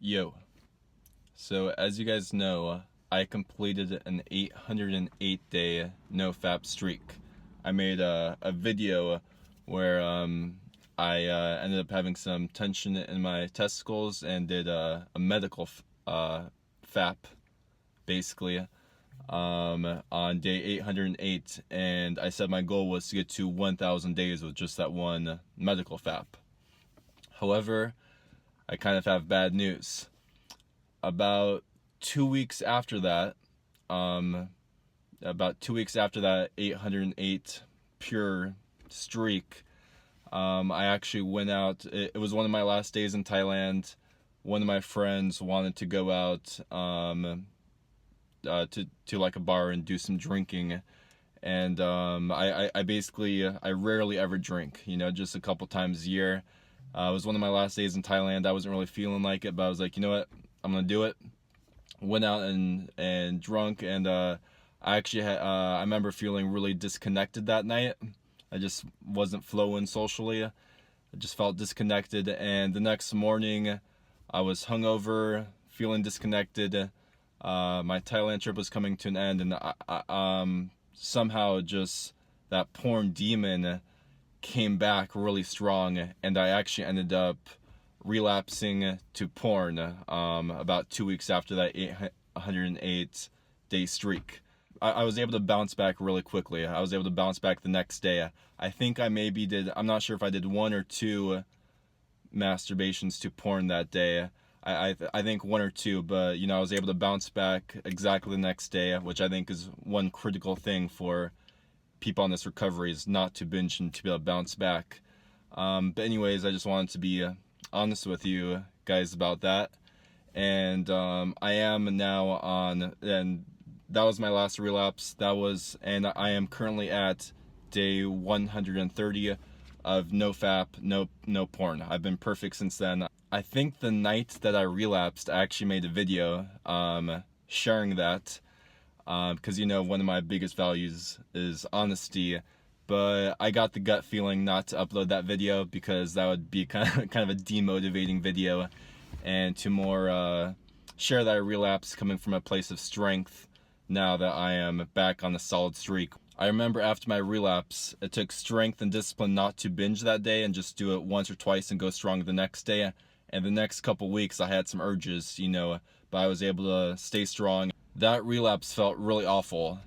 Yo, so as you guys know, I completed an 808-day NoFap streak. I made a video where I ended up having some tension in my testicles and did a medical FAP, basically, on day 808, and I said my goal was to get to 1,000 days with just that one medical FAP. However, I kind of have bad news. About 2 weeks after that, 808 pure streak, I actually went out. It was one of my last days in Thailand. One of my friends wanted to go out to like a bar and do some drinking, and I basically I rarely ever drink, just a couple times a year. It was one of my last days in Thailand. I wasn't really feeling like it, but I was like, you know what, I'm gonna do it. Went out and drunk, and I actually I remember feeling really disconnected that night. I just wasn't flowing socially. I just felt disconnected, and the next morning I was hungover, feeling disconnected. My Thailand trip was coming to an end, and I somehow just that porn demon came back really strong, and I actually ended up relapsing to porn about 2 weeks after that 808-day streak. I was able to bounce back really quickly. I was able to bounce back the next day. I think I maybe did, I'm not sure if I did 1 or 2 masturbations to porn that day. I think 1 or 2, but I was able to bounce back exactly the next day, which I think is one critical thing for people on this recovery, is not to binge and to be able to bounce back. But anyways, I just wanted to be honest with you guys about that, and I am now on, and that was my last relapse. And I am currently at day 130 of NoFap, no porn. I've been perfect since then. I think the night that I relapsed, I actually made a video sharing that, because one of my biggest values is honesty. But I got the gut feeling not to upload that video, because that would be kind of a demotivating video, and to more share that I relapsed coming from a place of strength now that I am back on a solid streak. I remember after my relapse, it took strength and discipline not to binge that day and just do it once or twice and go strong the next day. And the next couple weeks I had some urges, but I was able to stay strong. That relapse felt really awful.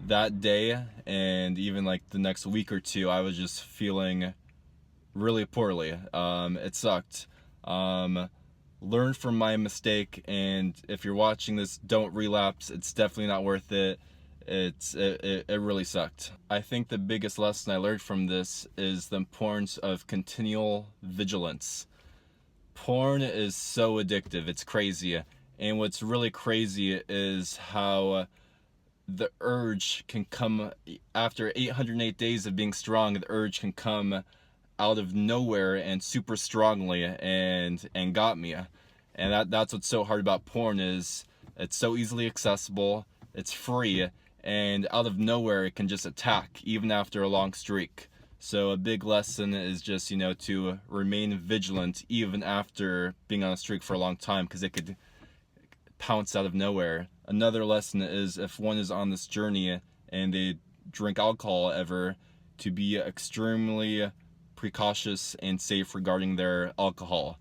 That day, and even like the next week or two, I was just feeling really poorly. It sucked. Learn from my mistake, and if you're watching this, don't relapse. It's definitely not worth it. It really sucked. I think the biggest lesson I learned from this is the importance of continual vigilance. Porn is so addictive, it's crazy. And what's really crazy is how the urge can come after 808 days of being strong. The urge can come out of nowhere and super strongly, and got me. And that's what's so hard about porn, is it's so easily accessible, it's free, and out of nowhere it can just attack even after a long streak. So a big lesson is just to remain vigilant even after being on a streak for a long time, because it could pounce out of nowhere. Another lesson is, if one is on this journey and they drink alcohol ever, to be extremely precautious and safe regarding their alcohol.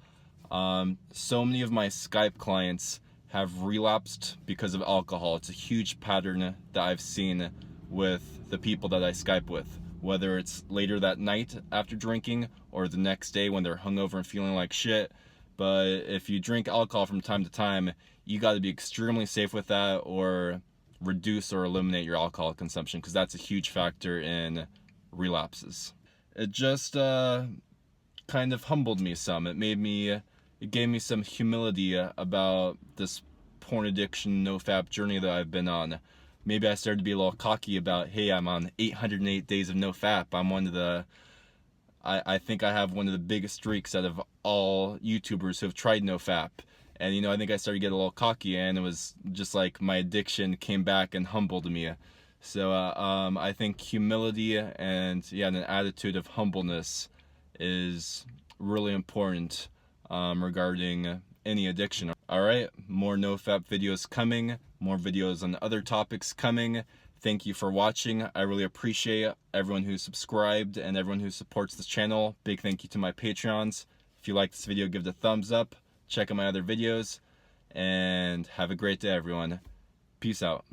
So many of my Skype clients have relapsed because of alcohol. It's a huge pattern that I've seen with the people that I Skype with, whether it's later that night after drinking or the next day when they're hungover and feeling like shit. But if you drink alcohol from time to time, you got to be extremely safe with that, or reduce or eliminate your alcohol consumption, because that's a huge factor in relapses. It just kind of humbled me some. It gave me some humility about this porn addiction, NoFap journey that I've been on. Maybe I started to be a little cocky about, hey, I'm on 808 days of NoFap. I'm one of the, I think I have one of the biggest streaks out of all YouTubers who have tried NoFap. And I think I started to get a little cocky, and it was just like my addiction came back and humbled me. So I think humility and an attitude of humbleness is really important regarding any addiction. Alright, more NoFap videos coming, more videos on other topics coming. Thank you for watching. I really appreciate everyone who subscribed and everyone who supports this channel. Big thank you to my Patreons. If you like this video, give it a thumbs up. Check out my other videos. And have a great day, everyone. Peace out.